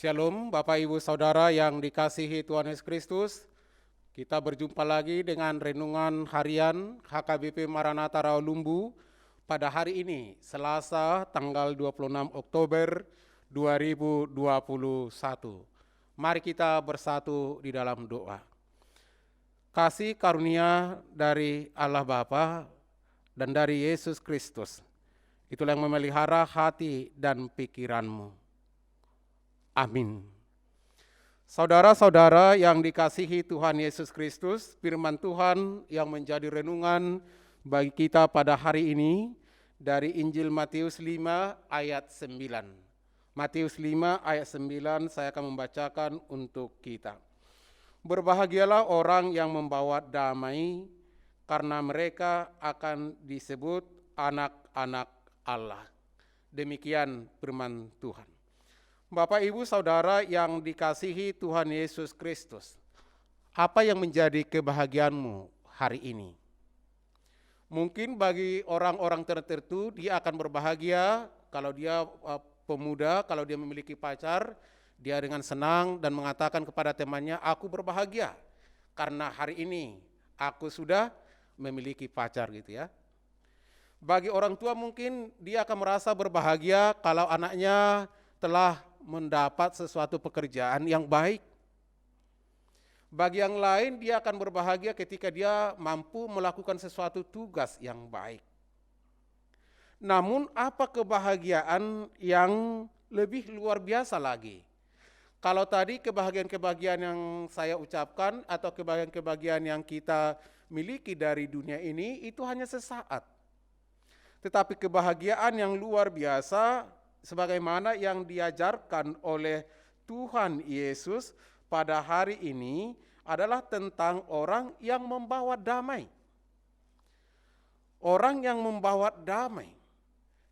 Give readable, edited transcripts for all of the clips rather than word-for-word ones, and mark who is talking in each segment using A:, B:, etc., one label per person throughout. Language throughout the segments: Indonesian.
A: Shalom Bapak Ibu Saudara yang dikasihi Tuhan Yesus Kristus. Kita berjumpa lagi dengan renungan harian HKBP Maranatha Rawalumbu pada hari ini, Selasa tanggal 26 Oktober 2021. Mari kita bersatu di dalam doa. Kasih karunia dari Allah Bapa dan dari Yesus Kristus, itulah yang memelihara hati dan pikiranmu. Amin. Saudara-saudara yang dikasihi Tuhan Yesus Kristus, firman Tuhan yang menjadi renungan bagi kita pada hari ini dari Injil Matius 5 ayat 9. Matius 5 ayat 9 saya akan membacakan untuk kita. Berbahagialah orang yang membawa damai, karena mereka akan disebut anak-anak Allah. Demikian firman Tuhan. Bapak, Ibu, Saudara yang dikasihi Tuhan Yesus Kristus, apa yang menjadi kebahagiaanmu hari ini? Mungkin bagi orang-orang tertentu dia akan berbahagia kalau dia pemuda, kalau dia memiliki pacar, dia dengan senang dan mengatakan kepada temannya, aku berbahagia karena hari ini aku sudah memiliki pacar gitu ya. Bagi orang tua mungkin dia akan merasa berbahagia kalau anaknya telah mendapat sesuatu pekerjaan yang baik. Bagi yang lain dia akan berbahagia ketika dia mampu melakukan sesuatu tugas yang baik. Namun apa kebahagiaan yang lebih luar biasa lagi? Kalau tadi kebahagiaan-kebahagiaan yang saya ucapkan atau kebahagiaan-kebahagiaan yang kita miliki dari dunia ini itu hanya sesaat. Tetapi kebahagiaan yang luar biasa sebagaimana yang diajarkan oleh Tuhan Yesus pada hari ini adalah tentang orang yang membawa damai. Orang yang membawa damai.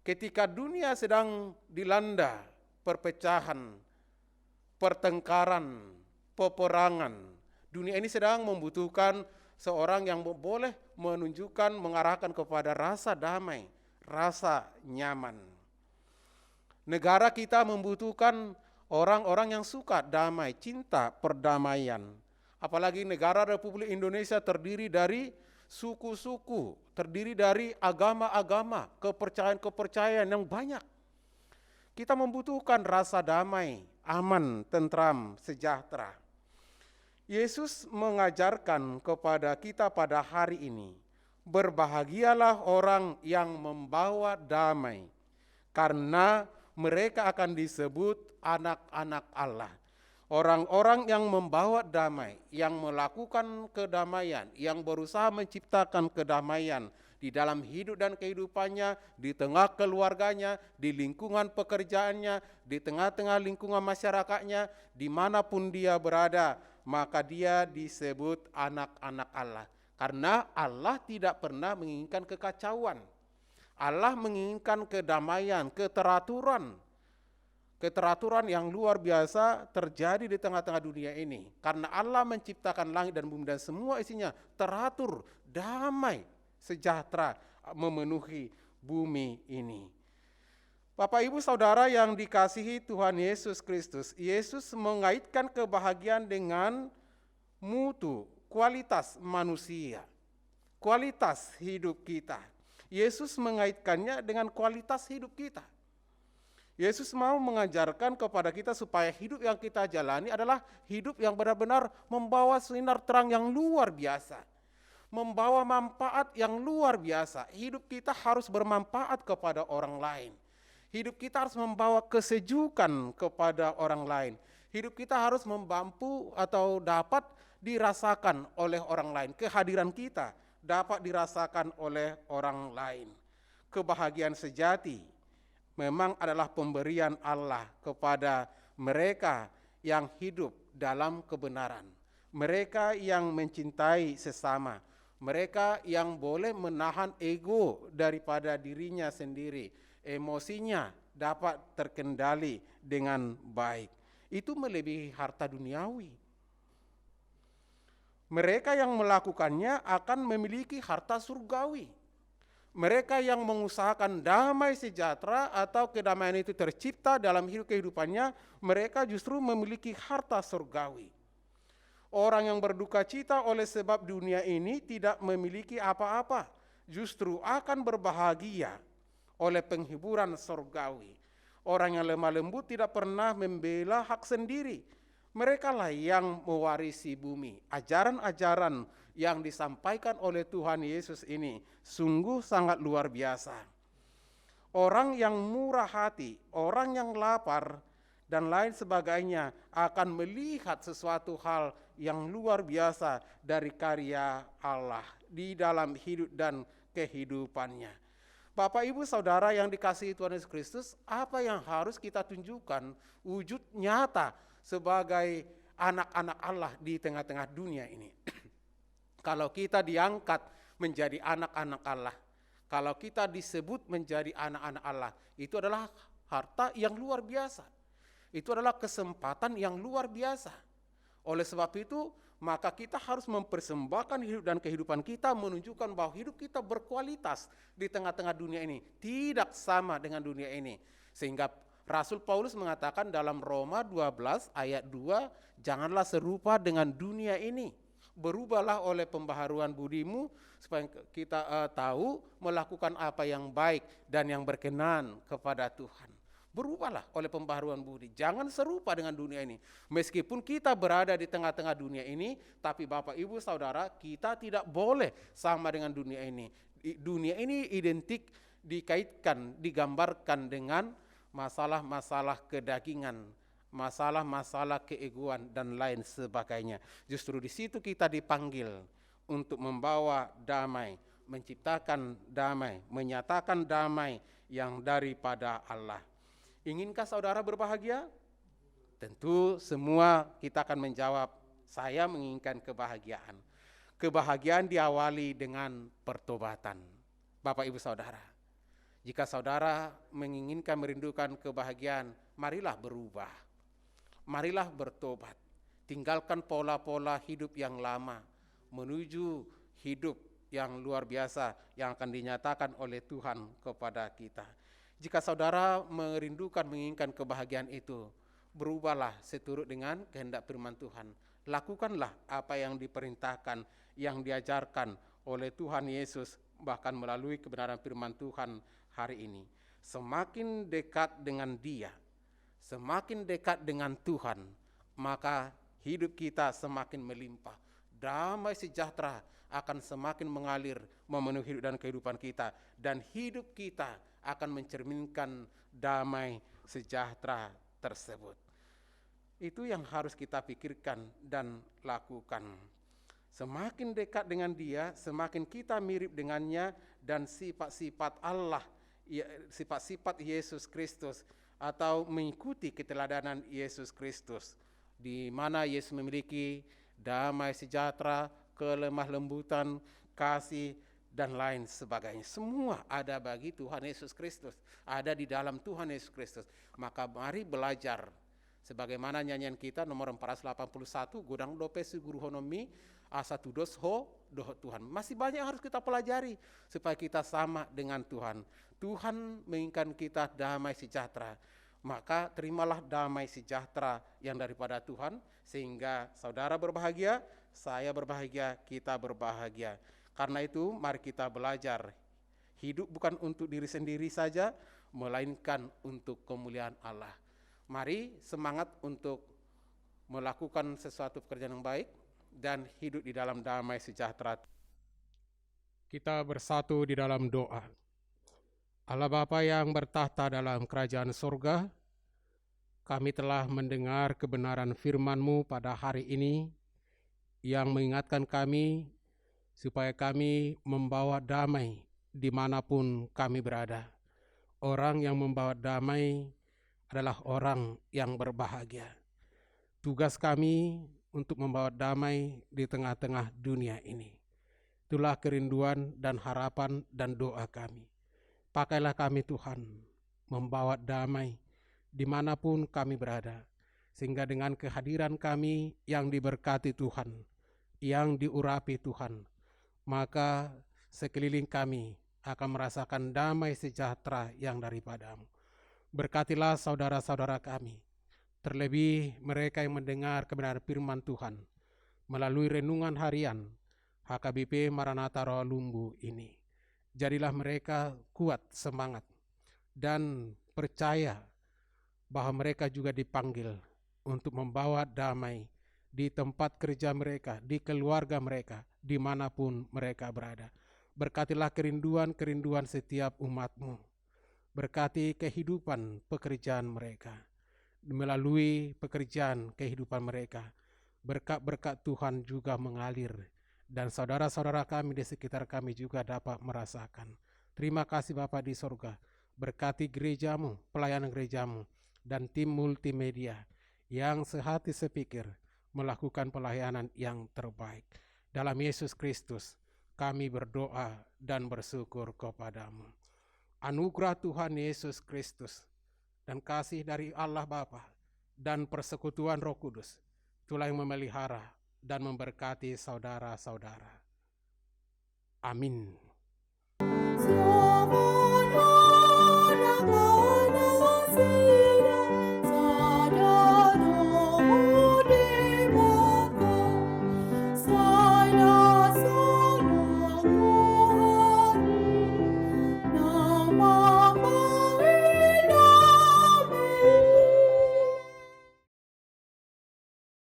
A: Ketika dunia sedang dilanda perpecahan, pertengkaran, peperangan, dunia ini sedang membutuhkan seorang yang boleh menunjukkan, mengarahkan kepada rasa damai, rasa nyaman. Negara kita membutuhkan orang-orang yang suka damai, cinta perdamaian. Apalagi negara Republik Indonesia terdiri dari suku-suku, terdiri dari agama-agama, kepercayaan-kepercayaan yang banyak. Kita membutuhkan rasa damai, aman, tentram, sejahtera. Yesus mengajarkan kepada kita pada hari ini, berbahagialah orang yang membawa damai, karena mereka akan disebut anak-anak Allah. Orang-orang yang membawa damai, yang melakukan kedamaian, yang berusaha menciptakan kedamaian di dalam hidup dan kehidupannya, di tengah keluarganya, di lingkungan pekerjaannya, di tengah-tengah lingkungan masyarakatnya, dimanapun dia berada, maka dia disebut anak-anak Allah. Karena Allah tidak pernah menginginkan kekacauan. Allah menginginkan kedamaian, keteraturan yang luar biasa terjadi di tengah-tengah dunia ini. Karena Allah menciptakan langit dan bumi dan semua isinya teratur, damai, sejahtera memenuhi bumi ini. Bapak, Ibu, Saudara yang dikasihi Tuhan Yesus Kristus, Yesus mengaitkan kebahagiaan dengan mutu, kualitas manusia, kualitas hidup kita. Yesus mengaitkannya dengan kualitas hidup kita. Yesus mau mengajarkan kepada kita supaya hidup yang kita jalani adalah hidup yang benar-benar membawa sinar terang yang luar biasa. Membawa manfaat yang luar biasa. Hidup kita harus bermanfaat kepada orang lain. Hidup kita harus membawa kesejukan kepada orang lain. Hidup kita harus mampu atau dapat dirasakan oleh orang lain. Kehadiran kita dapat dirasakan oleh orang lain. Kebahagiaan sejati memang adalah pemberian Allah kepada mereka yang hidup dalam kebenaran. Mereka yang mencintai sesama. Mereka yang boleh menahan ego daripada dirinya sendiri. Emosinya dapat terkendali dengan baik. Itu melebihi harta duniawi. Mereka yang melakukannya akan memiliki harta surgawi. Mereka yang mengusahakan damai sejahtera atau kedamaian itu tercipta dalam hidup kehidupannya, mereka justru memiliki harta surgawi. Orang yang berduka cita oleh sebab dunia ini tidak memiliki apa-apa, justru akan berbahagia oleh penghiburan surgawi. Orang yang lemah lembut tidak pernah membela hak sendiri. Mereka lah yang mewarisi bumi. Ajaran-ajaran yang disampaikan oleh Tuhan Yesus ini sungguh sangat luar biasa. Orang yang murah hati, orang yang lapar, dan lain sebagainya akan melihat sesuatu hal yang luar biasa dari karya Allah di dalam hidup dan kehidupannya. Bapak Ibu Saudara yang dikasihi Tuhan Yesus Kristus, apa yang harus kita tunjukkan wujud nyata sebagai anak-anak Allah di tengah-tengah dunia ini? Kalau kita diangkat menjadi anak-anak Allah, kalau kita disebut menjadi anak-anak Allah, itu adalah harta yang luar biasa. Itu adalah kesempatan yang luar biasa. Oleh sebab itu, maka kita harus mempersembahkan hidup dan kehidupan kita, menunjukkan bahwa hidup kita berkualitas di tengah-tengah dunia ini, tidak sama dengan dunia ini. Sehingga Rasul Paulus mengatakan dalam Roma 12 ayat 2, janganlah serupa dengan dunia ini. Berubahlah oleh pembaharuan budimu supaya kita tahu melakukan apa yang baik dan yang berkenan kepada Tuhan. Berubahlah oleh pembaharuan budi. Jangan serupa dengan dunia ini. Meskipun kita berada di tengah-tengah dunia ini, tapi Bapak Ibu Saudara, kita tidak boleh sama dengan dunia ini. Dunia ini identik dikaitkan, digambarkan dengan masalah-masalah kedagingan, masalah-masalah keegoan dan lain sebagainya. Justru di situ kita dipanggil untuk membawa damai, menciptakan damai, menyatakan damai yang daripada Allah. Inginkah saudara berbahagia? Tentu semua kita akan menjawab, saya menginginkan kebahagiaan. Kebahagiaan diawali dengan pertobatan. Bapak Ibu Saudara, jika saudara menginginkan merindukan kebahagiaan, marilah berubah. Marilah bertobat. Tinggalkan pola-pola hidup yang lama menuju hidup yang luar biasa yang akan dinyatakan oleh Tuhan kepada kita. Jika saudara merindukan, menginginkan kebahagiaan itu, berubahlah seturut dengan kehendak firman Tuhan. Lakukanlah apa yang diperintahkan, yang diajarkan oleh Tuhan Yesus, bahkan melalui kebenaran firman Tuhan hari ini. Semakin dekat dengan Dia, semakin dekat dengan Tuhan, maka hidup kita semakin melimpah. Damai sejahtera akan semakin mengalir memenuhi hidup dan kehidupan kita, dan hidup kita akan mencerminkan damai sejahtera tersebut. Itu yang harus kita pikirkan dan lakukan. Semakin dekat dengan Dia, semakin kita mirip dengannya, dan sifat-sifat Allah, sifat-sifat Yesus Kristus, atau mengikuti keteladanan Yesus Kristus, di mana Yesus memiliki damai sejahtera, kelemah lembutan, kasih, dan lain sebagainya. Semua ada bagi Tuhan Yesus Kristus, ada di dalam Tuhan Yesus Kristus. Maka mari belajar, sebagaimana nyanyian kita nomor 481, Godang dope guru honomi, asa tudos ho doh Tuhan. Masih banyak yang harus kita pelajari supaya kita sama dengan Tuhan. Tuhan menginginkan kita damai sejahtera. Maka terimalah damai sejahtera yang daripada Tuhan, sehingga saudara berbahagia, saya berbahagia, kita berbahagia. Karena itu mari kita belajar hidup bukan untuk diri sendiri saja, melainkan untuk kemuliaan Allah. Mari semangat untuk melakukan sesuatu pekerjaan yang baik dan hidup di dalam damai sejahtera. Kita bersatu di dalam doa. Allah Bapa yang bertahta dalam kerajaan surga, kami telah mendengar kebenaran firman-Mu pada hari ini yang mengingatkan kami supaya kami membawa damai dimanapun kami berada. Orang yang membawa damai adalah orang yang berbahagia. Tugas kami untuk membawa damai di tengah-tengah dunia ini. Itulah kerinduan dan harapan dan doa kami. Pakailah kami Tuhan, membawa damai dimanapun kami berada. Sehingga dengan kehadiran kami yang diberkati Tuhan, yang diurapi Tuhan, maka sekeliling kami akan merasakan damai sejahtera yang daripadamu. Berkatilah saudara-saudara kami, terlebih mereka yang mendengar kebenaran firman Tuhan melalui renungan harian HKBP Maranatha Rawalumbu ini. Jadilah mereka kuat semangat dan percaya bahwa mereka juga dipanggil untuk membawa damai di tempat kerja mereka, di keluarga mereka, dimanapun mereka berada. Berkatilah kerinduan-kerinduan setiap umat-Mu. Berkati kehidupan pekerjaan mereka. Melalui pekerjaan kehidupan mereka, berkat-berkat Tuhan juga mengalir. Dan saudara-saudara kami di sekitar kami juga dapat merasakan. Terima kasih Bapa di sorga. Berkati gerejamu, pelayanan gerejamu, dan tim multimedia yang sehati sepikir melakukan pelayanan yang terbaik. Dalam Yesus Kristus kami berdoa dan bersyukur kepadamu. Anugerah Tuhan Yesus Kristus dan kasih dari Allah Bapa dan persekutuan Roh Kudus itulah yang memelihara dan memberkati saudara-saudara. Amin.